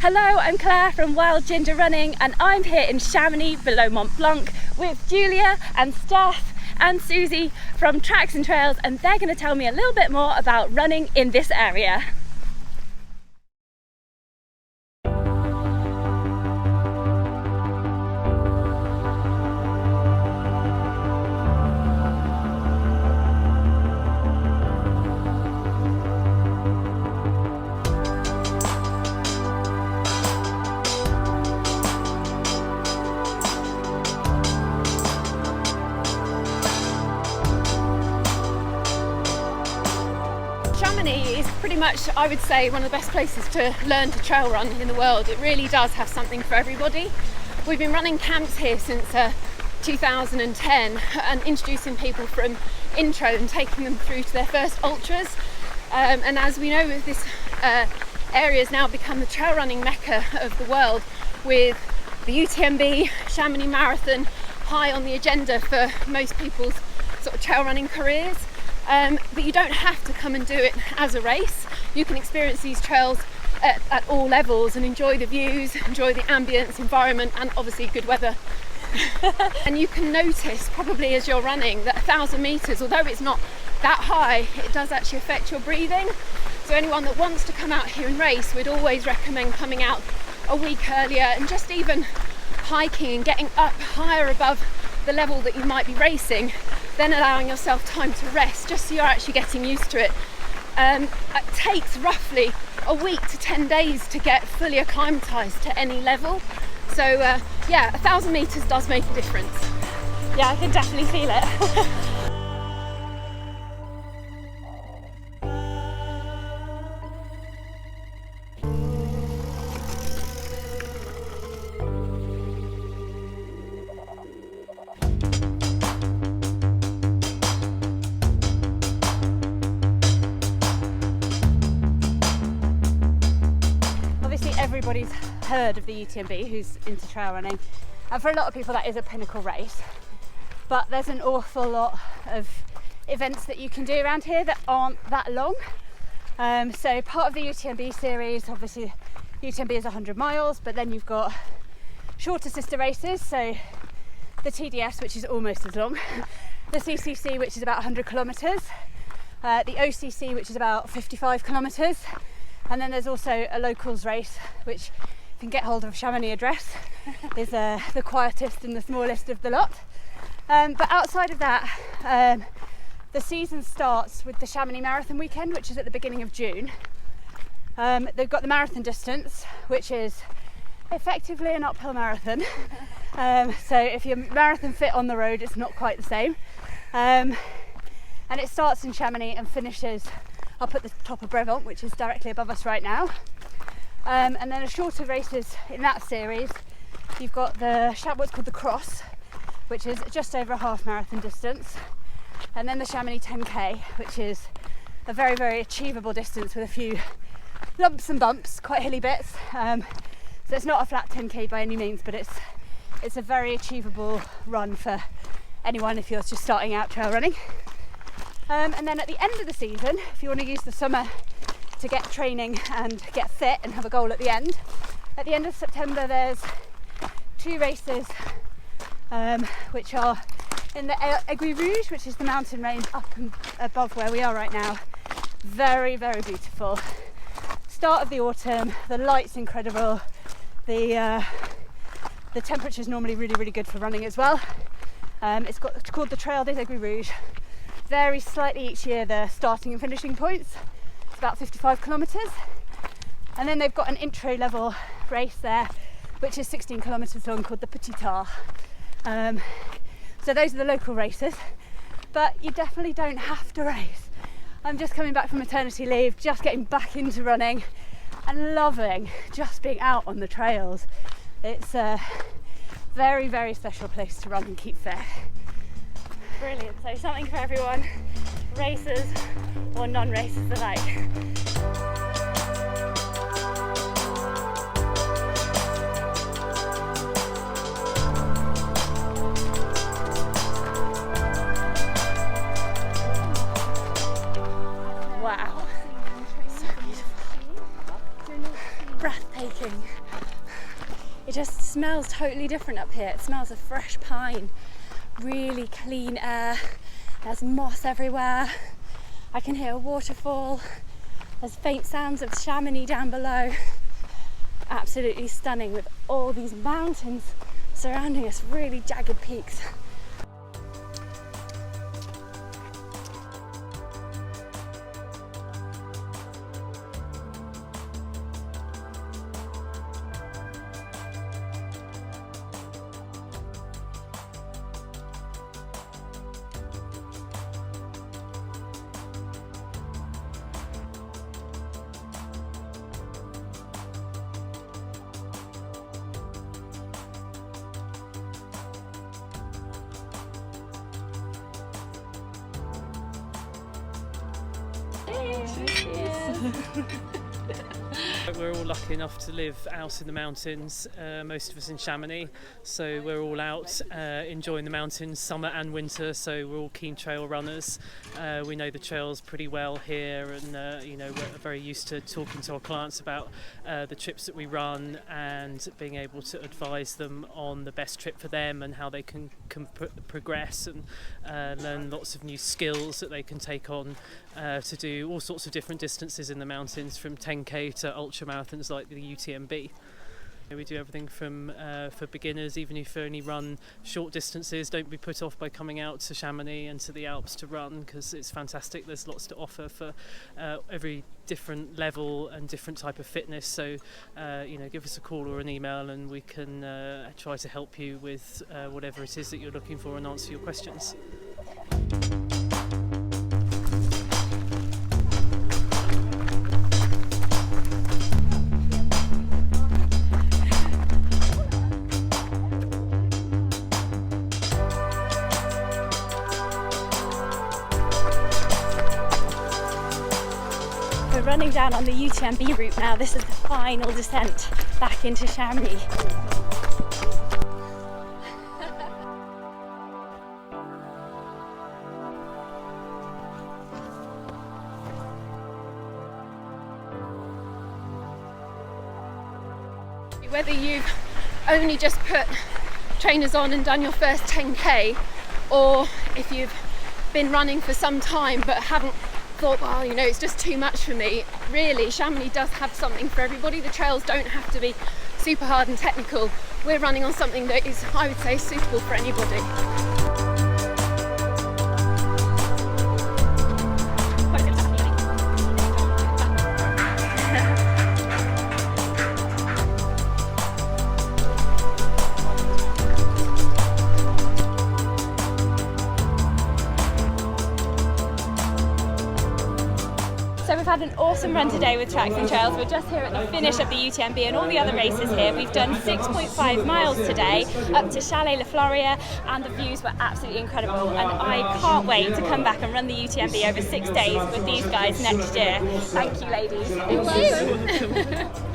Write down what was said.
Hello, I'm Claire from Wild Ginger Running and I'm here in Chamonix below Mont Blanc with Julia and Steph and Susie from Tracks and Trails, and they're going to tell me a little bit more about running in this area. Chamonix is pretty much, I would say, one of the best places to learn to trail run in the world. It really does have something for everybody. We've been running camps here since 2010 and introducing people from intro and taking them through to their first ultras. And as we know, this area has now become the trail running mecca of the world, with the UTMB Chamonix Marathon high on the agenda for most people's sort of trail running careers. But you don't have to come and do it as a race. You can experience these trails at all levels and enjoy the views, enjoy the ambience, environment, and obviously good weather. And you can notice probably as you're running that 1,000 metres, although it's not that high, it does actually affect your breathing. So anyone that wants to come out here and race, we'd always recommend coming out a week earlier and just even hiking and getting up higher above the level that you might be racing, then allowing yourself time to rest, just so you're actually getting used to it. It takes roughly a week to 10 days to get fully acclimatised to any level. So yeah, 1,000 metres does make a difference. Yeah, I can definitely feel it. Everybody's heard of the UTMB who's into trail running, and for a lot of people that is a pinnacle race, but there's an awful lot of events that you can do around here that aren't that long. So part of the UTMB series, obviously UTMB is 100 miles, but then you've got shorter sister races, so the TDS, which is almost as long, the CCC, which is about 100 kilometres, the OCC, which is about 55 kilometres, and then there's also a locals race, which you can get hold of Chamonix address, is the quietest and the smallest of the lot. But outside of that, the season starts with the Chamonix Marathon weekend, which is at the beginning of June. They've got the marathon distance, which is effectively an uphill marathon. So if you're marathon fit on the road, it's not quite the same. And it starts in Chamonix and finishes up at the top of Brevant, which is directly above us right now. And then a shorter races in that series, you've got what's called the Cross, which is just over a half marathon distance, and then the Chamonix 10k, which is a very, very achievable distance with a few lumps and bumps, quite hilly bits. So it's not a flat 10k by any means, but it's a very achievable run for anyone if you're just starting out trail running. And then at the end of the season, if you want to use the summer to get training and get fit and have a goal at the end of September, there's 2 races which are in the Aiguille Rouge, which is the mountain range up and above where we are right now. Very, very beautiful. Start of the autumn, the light's incredible, the temperature's normally really, really good for running as well. It's called the Trail des Aiguilles Rouges. Varies slightly each year, the starting and finishing points. It's about 55 kilometres. And then they've got an intro level race there, which is 16 kilometres long, called the Petit Art. So those are the local races, but you definitely don't have to race. I'm just coming back from maternity leave, just getting back into running and loving just being out on the trails. It's a very, very special place to run and keep fit. Brilliant, so something for everyone, racers or non-racers alike. Wow, so beautiful, breathtaking. amazing. It just smells totally different up here. It smells of fresh pine, really clean air. There's moss everywhere. I can hear a waterfall. There's faint sounds of Chamonix down below. Absolutely stunning with all these mountains surrounding us, really jagged peaks. We're all lucky enough to live out in the mountains, most of us in Chamonix, so we're all out enjoying the mountains summer and winter, so we're all keen trail runners. We know the trails pretty well here, and you know, we're very used to talking to our clients about the trips that we run and being able to advise them on the best trip for them and how they can progress and learn lots of new skills that they can take on to do all sorts of different distances in the mountains, from 10k to ultra marathons like the UTMB. We do everything from for beginners, even if you only run short distances, don't be put off by coming out to Chamonix and to the Alps to run, because it's fantastic. There's lots to offer for every different level and different type of fitness, so you know, give us a call or an email and we can try to help you with whatever it is that you're looking for and answer your questions. Running down on the UTMB route now. This is the final descent back into Chamonix. Whether you've only just put trainers on and done your first 10k, or if you've been running for some time but haven't thought, well, you know, it's just too much for me. Really, Chamonix does have something for everybody. The trails don't have to be super hard and technical. We're running on something that is, I would say, suitable for anybody. So we've had an awesome run today with Tracks and Trails. We're just here at the finish of the UTMB and all the other races here. We've done 6.5 miles today up to Chalet Floria, and the views were absolutely incredible, and I can't wait to come back and run the UTMB over 6 days with these guys next year. Thank you, ladies. Thank you.